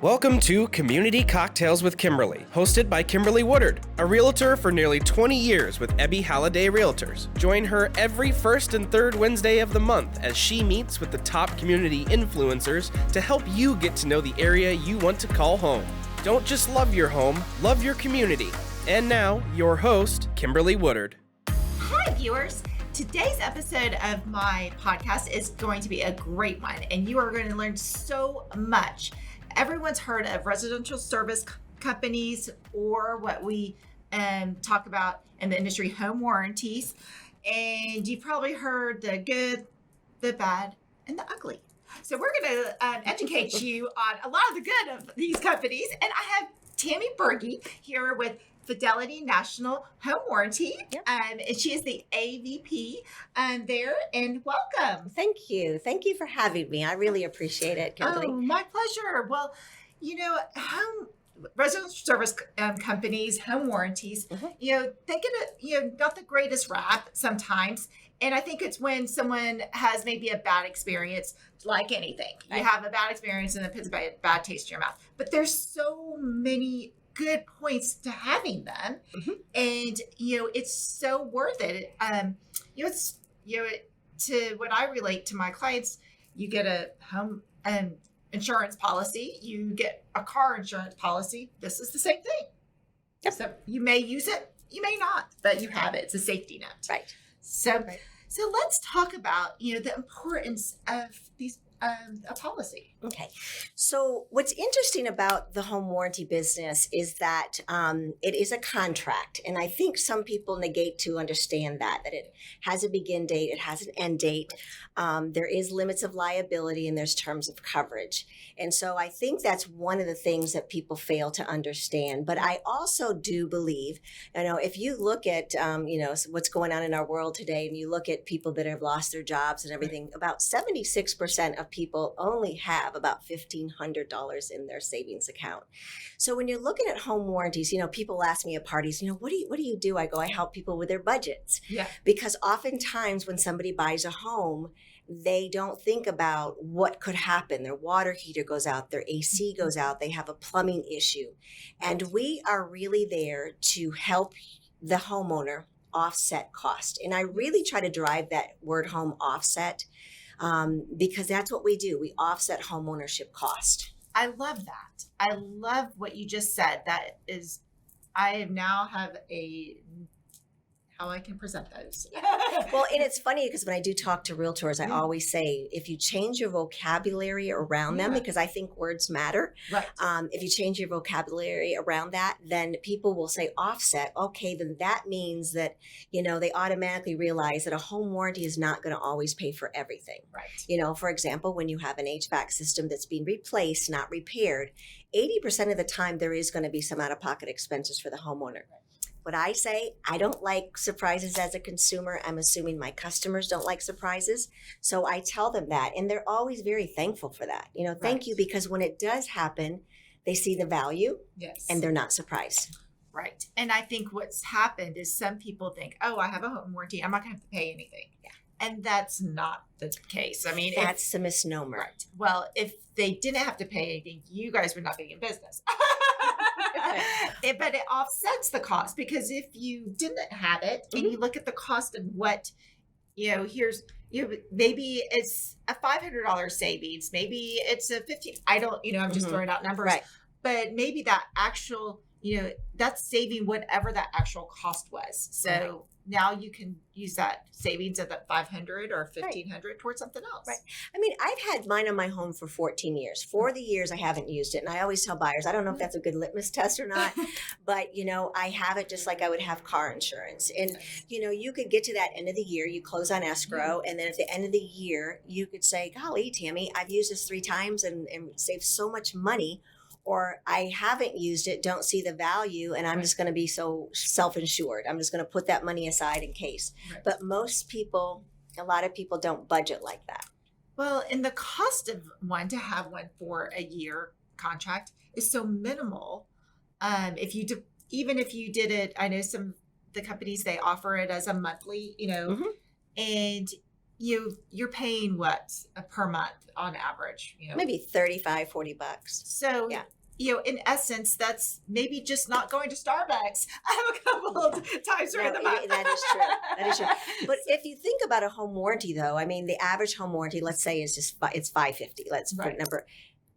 Welcome to Community Cocktails with Kimberly, hosted by Kimberly Woodard, a realtor for nearly 20 years with Ebby Halliday Realtors. Join her every first and third Wednesday of the month as she meets with the top community influencers to help you get to know the area you want to call home. Don't just love your home, love your community. And now, your host, Kimberly Woodard. Hi, viewers. Today's episode of my podcast is going to be a great one, and you are going to learn so much. Everyone's heard of residential service companies, or what we talk about in the industry, home warranties. And you've probably heard the good, the bad, and the ugly. So we're going to educate you on a lot of the good of these companies. And I have Tammi Burgee here with Fidelity National Home Warranty. Yep. And she is the AVP there. And welcome. Thank you. Thank you for having me. I really appreciate it, Kimberly. Oh, my pleasure. Well, you know, residential service companies, home warranties, you know, they get not the greatest rap sometimes. And I think it's when someone has maybe a bad experience, like anything. Right. You have a bad experience and it puts a bad taste in your mouth. But there's so many good points to having them. And, you know, it's so worth it. To what I relate to my clients, you get a home insurance policy, you get a car insurance policy. This is the same thing. Yep. So you may use it, you may not, but you have it. It's a safety net. Right. So let's talk about, you know, the importance of these a policy. Okay. So what's interesting about the home warranty business is that it is a contract. And I think some people negate to understand that it has a begin date, it has an end date. There is limits of liability and there's terms of coverage. And so I think that's one of the things that people fail to understand. But I also do believe, you know, if you look at, what's going on in our world today, and you look at people that have lost their jobs and everything, about 76% of people only have about $1,500 in their savings account. So when you're looking at home warranties, you know, people ask me at parties, you know, what do you do? I go, I help people with their budgets. Yeah. Because oftentimes when somebody buys a home, they don't think about what could happen. Their water heater goes out, their AC goes out, they have a plumbing issue. And we are really there to help the homeowner offset cost. And I really try to drive that word home offset because that's what we do. We offset home ownership cost. I love that. I love what you just said. That is, I now have how I can present those. Well, and it's funny because when I do talk to realtors, I always say, if you change your vocabulary around them, because I think words matter. Right. If you change your vocabulary around that, then people will say offset. Okay, then that means that, you know, they automatically realize that a home warranty is not going to always pay for everything. Right. You know, for example, when you have an HVAC system that's being replaced, not repaired, 80% of the time there is going to be some out-of-pocket expenses for the homeowner. Right. What I say, I don't like surprises as a consumer. I'm assuming my customers don't like surprises. So I tell them that. And they're always very thankful for that. You know, thank you, because when it does happen, they see the value. Yes. And they're not surprised. Right. And I think what's happened is some people think, oh, I have a home warranty, I'm not going to have to pay anything. Yeah. And that's not the case. I mean, that's a misnomer. Right. Well, if they didn't have to pay anything, you guys would not be in business. But it offsets the cost, because if you didn't have it and you look at the cost of what, you know, maybe it's a $500 savings, maybe it's a $50. I don't, you know, I'm just throwing out numbers, right. But maybe that actual, you know, that's saving whatever that actual cost was. So now you can use that savings of that $500 or $1,500 towards something else. Right. I mean, I've had mine on my home for 14 years. For the years I haven't used it. And I always tell buyers, I don't know if that's a good litmus test or not, but, you know, I have it just like I would have car insurance. And, you know, you could get to that end of the year, you close on escrow. And then at the end of the year, you could say, golly, Tammi, I've used this 3 times and saved so much money. Or I haven't used it, don't see the value, and I'm just going to be so self-insured. I'm just going to put that money aside in case. Right. But most people, a lot of people don't budget like that. Well, and the cost of to have one for a year contract is so minimal. Even if you did it, I know some the companies, they offer it as a monthly, you know, and you're paying what per month on average, Maybe $35-40. So, Yeah. In essence, that's maybe just not going to Starbucks a couple of times during the month. That is true. That is true. But if you think about a home warranty, though, I mean, the average home warranty, let's say, is it's $550. Let's put a number.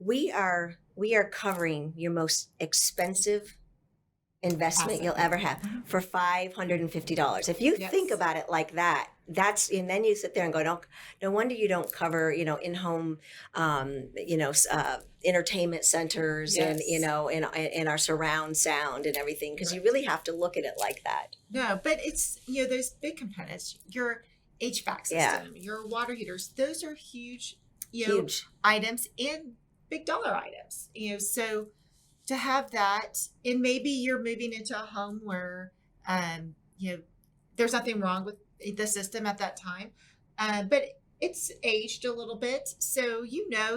We are covering your most expensive investment you'll ever have for $550. If you think about it like that, and then you sit there and go, no wonder you don't cover, in-home, entertainment centers and, and our surround sound and everything, because you really have to look at it like that. No, but it's, those big components, your HVAC system, your water heaters, those are huge, huge items and big dollar items, so to have that, and maybe you're moving into a home where, there's nothing wrong with the system at that time, but it's aged a little bit. So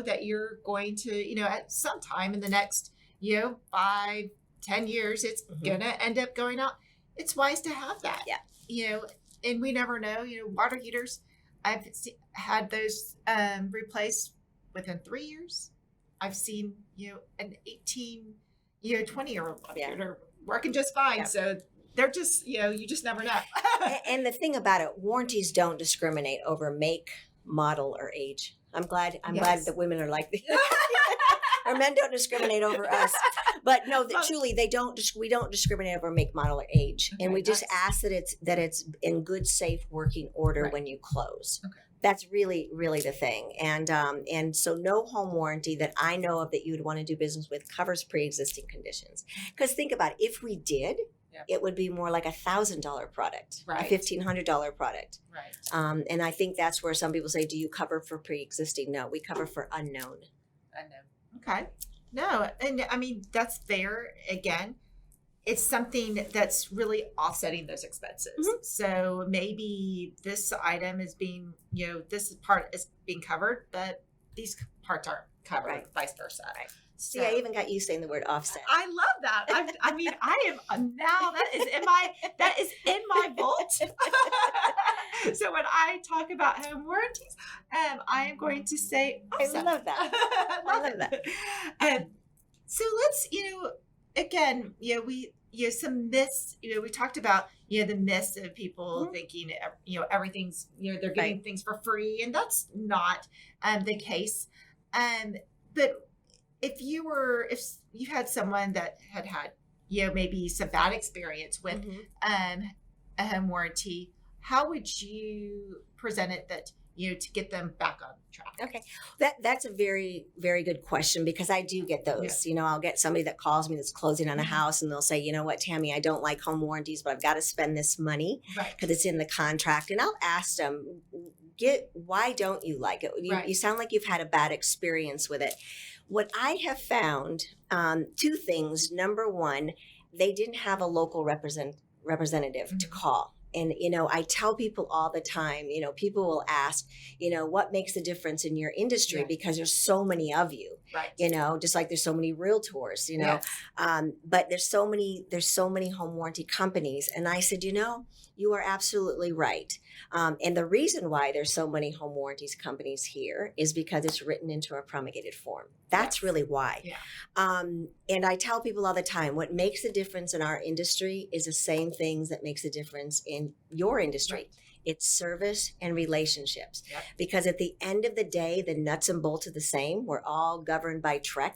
that you're going to, at some time in the next, 5-10 years, it's going to end up going out. It's wise to have that. Yeah. And we never know, water heaters, I've had those replaced within 3 years. I've seen, an 20-year-old water heater working just fine. Yeah. So they're just, you just never know. And the thing about it, warranties don't discriminate over make, model, or age. I'm glad that women are like this. Our men don't discriminate over us. But no, truly, we don't discriminate over make, model, or age. Okay, and we just ask that it's in good, safe working order when you close. Okay. That's really, really the thing. And so no home warranty that I know of that you would want to do business with covers pre-existing conditions. Because think about it, if we did, it would be more like $1,000 product, a $1,500 product. Right. And I think that's where some people say, do you cover for pre-existing? No, we cover for unknown. Okay. No, and I mean, that's fair. Again, it's something that's really offsetting those expenses. Mm-hmm. So maybe this item is being, this part is being covered, but these parts aren't covered, vice versa. Right. So, see, I even got you saying the word offset. I love that. I mean, I am now that is in my vault. So when I talk about home warranties, I am going to say offset. I love that. I love that. So let's, again, we some myths. We talked about the myths of people thinking everything's they're getting things for free, and that's not the case. But if you had someone that had maybe some bad experience with a home warranty, how would you present it that to get them back on track? Okay. That's a very, very good question, because I do get those. Yeah. I'll get somebody that calls me that's closing on a house, and they'll say, you know what, Tammy, I don't like home warranties, but I've got to spend this money because it's in the contract. And I'll ask them, why don't you like it? You sound like you've had a bad experience with it. What I have found, two things. Number one, they didn't have a local representative to call. And, I tell people all the time, people will ask, what makes the difference in your industry? Yeah. Because there's so many of you, just like there's so many realtors, but there's so many home warranty companies. And I said, you are absolutely right. And the reason why there's so many home warranties companies here is because it's written into a promulgated form. That's really why. Yeah. And I tell people all the time, what makes a difference in our industry is the same things that makes a difference in your industry. Right. It's service and relationships. Yep. Because at the end of the day, the nuts and bolts are the same. We're all governed by TREC.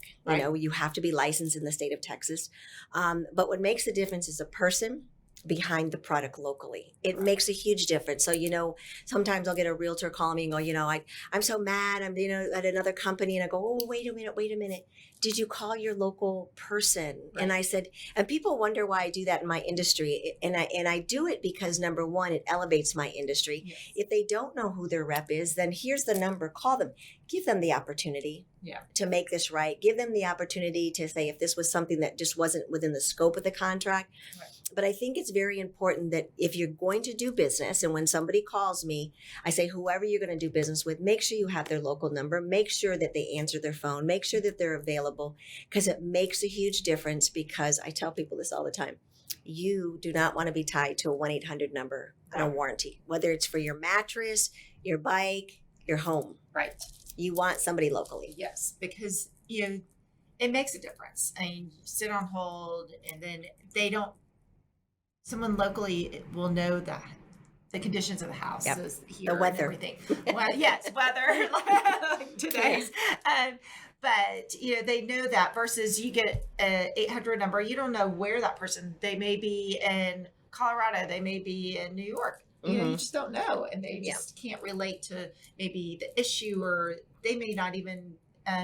You have to be licensed in the state of Texas. But what makes the difference is a person behind the product locally. It makes a huge difference. So, sometimes I'll get a realtor calling me and go, I'm so mad. I'm, at another company. And I go, oh, wait a minute. Did you call your local person? Right. And I said, and people wonder why I do that in my industry. And I do it because, number one, it elevates my industry. Yes. If they don't know who their rep is, then here's the number, call them, give them the opportunity to make this right. Give them the opportunity to say if this was something that just wasn't within the scope of the contract. Right. But I think it's very important that if you're going to do business, and when somebody calls me, I say, whoever you're going to do business with, make sure you have their local number, make sure that they answer their phone, make sure that they're available, because it makes a huge difference. Because I tell people this all the time. You do not want to be tied to a 1-800 number on a warranty, whether it's for your mattress, your bike, your home. Right. You want somebody locally. Yes, because it makes a difference. I mean, you sit on hold, and then someone locally will know that the conditions of the house is here, the weather, and everything. Well, yes, weather like today's. But they know that versus you get a 800 number. You don't know where that person. They may be in Colorado. They may be in New York. You just don't know, and they just can't relate to maybe the issue, or they may not even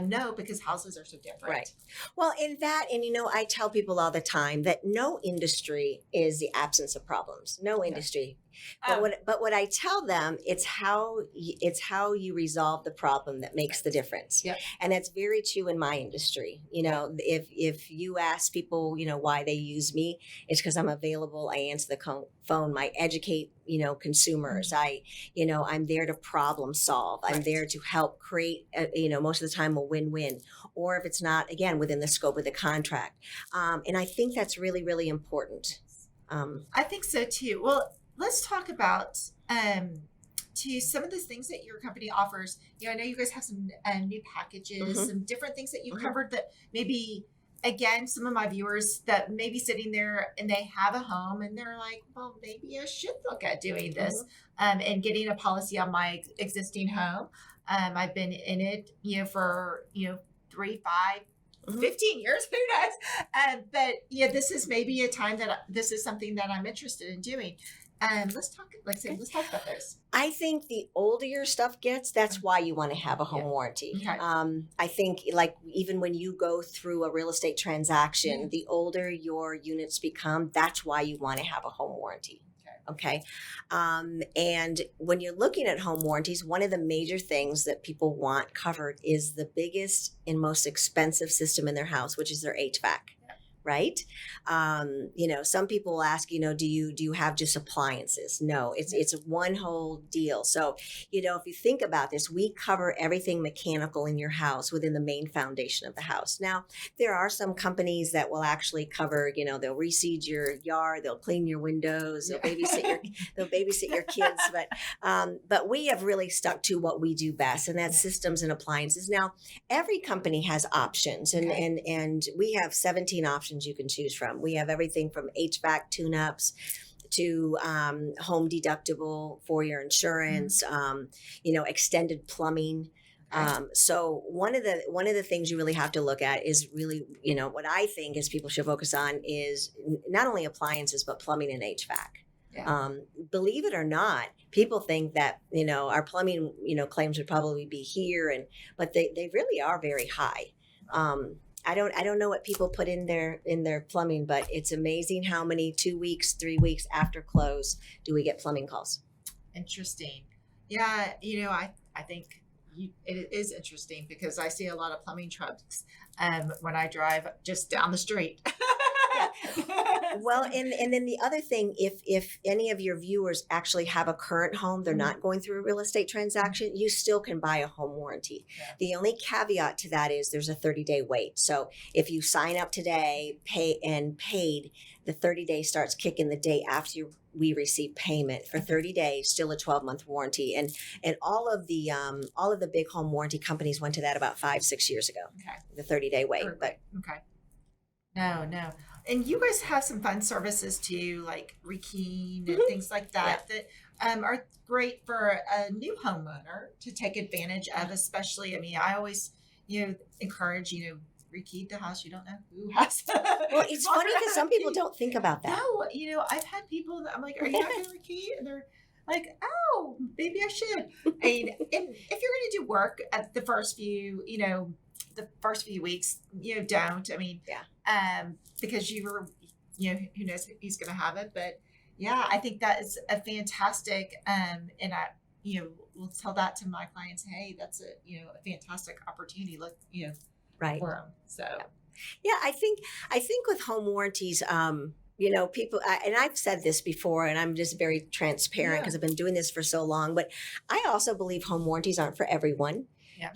know because houses are so different. Right. Well, in that, and I tell people all the time that no industry is the absence of problems. No industry. But what I tell them, it's how you resolve the problem that makes the difference. Yep. And that's very true in my industry. If you ask people, why they use me, it's because I'm available. I answer the phone. I educate, consumers. I'm there to problem solve. I'm there to help create, most of the time a win-win. Or if it's not, again, within the scope of the contract. And I think that's really, really important. I think so too. Well, let's talk about some of the things that your company offers. I know you guys have some new packages, some different things that you covered that maybe, again, some of my viewers that may be sitting there and they have a home and they're like, well, maybe I should look at doing this and getting a policy on my existing home. I've been in it, for, 3, 5, 15 years, who knows? But this is maybe a time that this is something that I'm interested in doing. Let's talk about those. I think the older your stuff gets, that's why you want to have a home warranty. Okay. I think even when you go through a real estate transaction, the older your units become, that's why you want to have a home warranty. Okay. And when you're looking at home warranties, one of the major things that people want covered is the biggest and most expensive system in their house, which is their HVAC. Right? Some people will ask, do you have just appliances? No, it's one whole deal. So, if you think about this, we cover everything mechanical in your house within the main foundation of the house. Now, there are some companies that will actually cover, they'll reseed your yard, they'll clean your windows, they'll babysit your kids. But we have really stuck to what we do best, and that's systems and appliances. Now, every company has options, and we have 17 options you can choose from. We have everything from HVAC tune-ups to home deductible for your insurance, extended plumbing. So one of the things you really have to look at is really, what I think is people should focus on is not only appliances, but plumbing and HVAC. Yeah. Believe it or not, people think that, our plumbing, claims would probably be here, but they really are very high. I don't know what people put in their plumbing, but it's amazing how many 2 weeks, 3 weeks after close do we get plumbing calls. Interesting. Yeah, I think it is interesting because I see a lot of plumbing trucks when I drive just down the street. Well, and then the other thing, if any of your viewers actually have a current home, they're not going through a real estate transaction, you still can buy a home warranty. Yeah. The only caveat to that is there's a 30-day wait. So if you sign up today, paid, the 30-day starts kicking the day after we receive payment. For 30 days, still a 12-month warranty. And all of the big home warranty companies went to that about 5-6 years ago. Okay. The 30-day wait. Okay. No. And you guys have some fun services too, like rekeying and things like that, that are great for a new homeowner to take advantage of, especially, I always, encourage, rekey the house. You don't know who has. Well, it's funny because some people don't think about that. No, I've had people that I'm like, are you not going to rekey? And they're like, oh, maybe I should. And if you're going to do work at the first few, weeks, don't. Because you were, who knows who's going to have it. But yeah, I think that is a fantastic, and I, we'll tell that to my clients. Hey, that's a fantastic opportunity. Look, right. For them. So yeah, I think with home warranties, people, and I've said this before, and I'm just very transparent because I've been doing this for so long, but I also believe home warranties aren't for everyone. Yeah.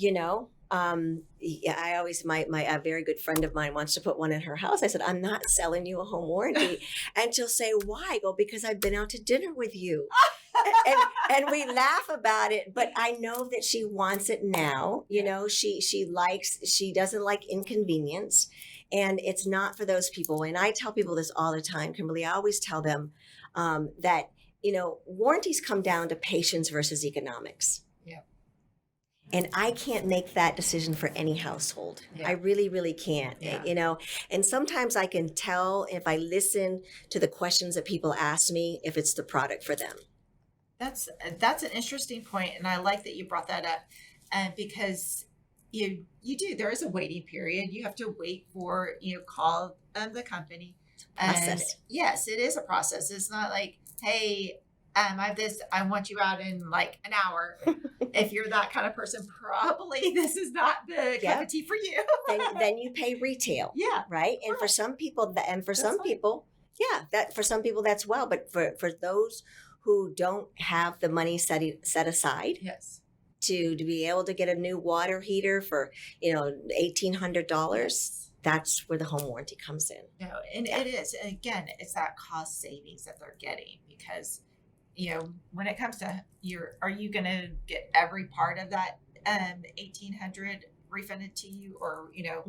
Yeah, I always, a very good friend of mine wants to put one in her house. I said, I'm not selling you a home warranty. And she'll say, why? I go, because I've been out to dinner with you. and we laugh about it, but I know that she wants it now. You know, she doesn't like inconvenience, and it's not for those people. And I tell people this all the time, Kimberly. I always tell them that, you know, warranties come down to patience versus economics. Yeah. And I can't make that decision for any household. Yeah. I really, really can't, you know. And sometimes I can tell if I listen to the questions that people ask me, if it's the product for them. That's an interesting point, and I like that you brought that up, because you do. There is a waiting period. You have to wait for, call the company. Process. Yes, it is a process. It's not like, hey, I have this, I want you out in like an hour. If you're that kind of person, probably this is not the cup of tea for you. then you pay retail. Yeah. Right. And for some people, for some people, that's well. But for those who don't have the money set aside, yes, to be able to get a new water heater for $1,800, that's where the home warranty comes in. No, and it is. And again, it's that cost savings that they're getting, because when it comes to are you going to get every part of that $1,800 refunded to you, or no,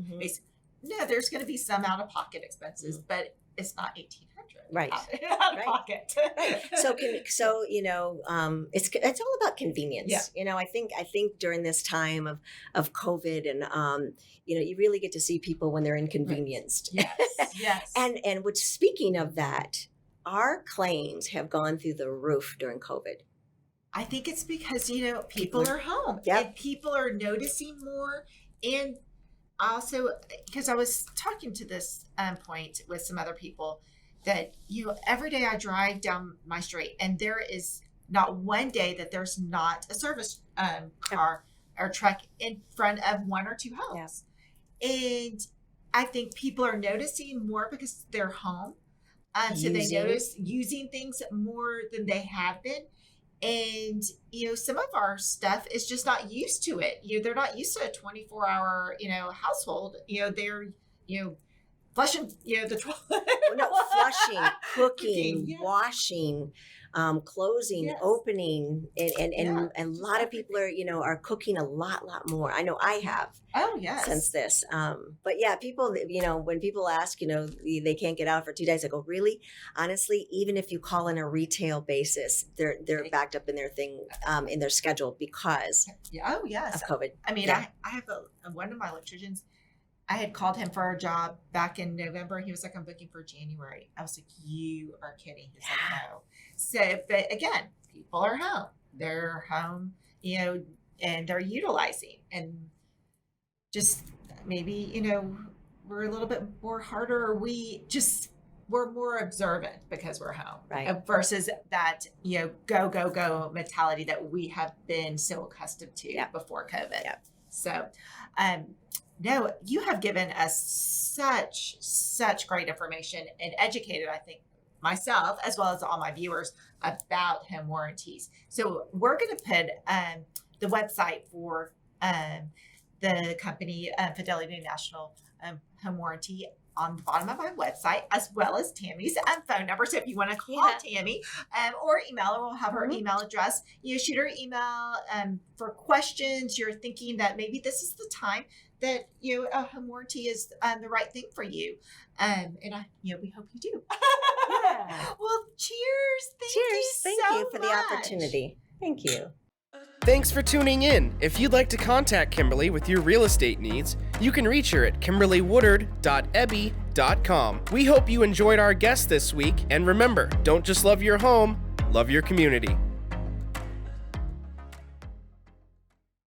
there's going to be some out of pocket expenses, but it's not $1,800 right out of pocket. Right. It's all about convenience. Yeah. I think during this time of COVID, and you really get to see people when they're inconvenienced. Right. Yes. And which, speaking of that, our claims have gone through the roof during COVID. I think it's because, people are home, and people are noticing more. And also, because I was talking to this point with some other people, that, every day I drive down my street, and there is not one day that there's not a service car or truck in front of one or two homes. Yeah. And I think people are noticing more because they're home. So they notice using things more than they have been. And, some of our stuff is just not used to it. They're not used to a 24-hour, household. They're, flushing, the toilet. Flushing, cooking, washing, closing, opening, and a lot of people are cooking a lot more. I know I have. Oh, yes. Since this. But yeah, people, when people ask, they can't get out for 2 days, I go, really? Honestly, even if you call on a retail basis, they're backed up in their thing, in their schedule because of COVID. I mean, I have one of my electricians, I had called him for a job back in November, and he was like, I'm booking for January. I was like, you are kidding. He's like, no. So, but again, people are home. They're home, and they're utilizing, and just maybe, we're a little bit more harder, or we're more observant because we're home, right? Versus that, go mentality that we have been so accustomed to before COVID. Yeah. So, no, you have given us such great information and educated, I think, myself as well as all my viewers about home warranties. So we're going to put the website for the company, Fidelity National Home Warranty, on the bottom of my website, as well as Tammi's phone number. So if you want to call Tammi or email her, we'll have her email address. Shoot her email for questions. You're thinking that maybe this is the time that a home warranty is the right thing for you, and we hope you do. Well, cheers! Thank you for the opportunity. Thank you. Thanks for tuning in. If you'd like to contact Kimberly with your real estate needs, you can reach her at kimberlywoodard.ebby.com. We hope you enjoyed our guest this week, and remember, don't just love your home, love your community.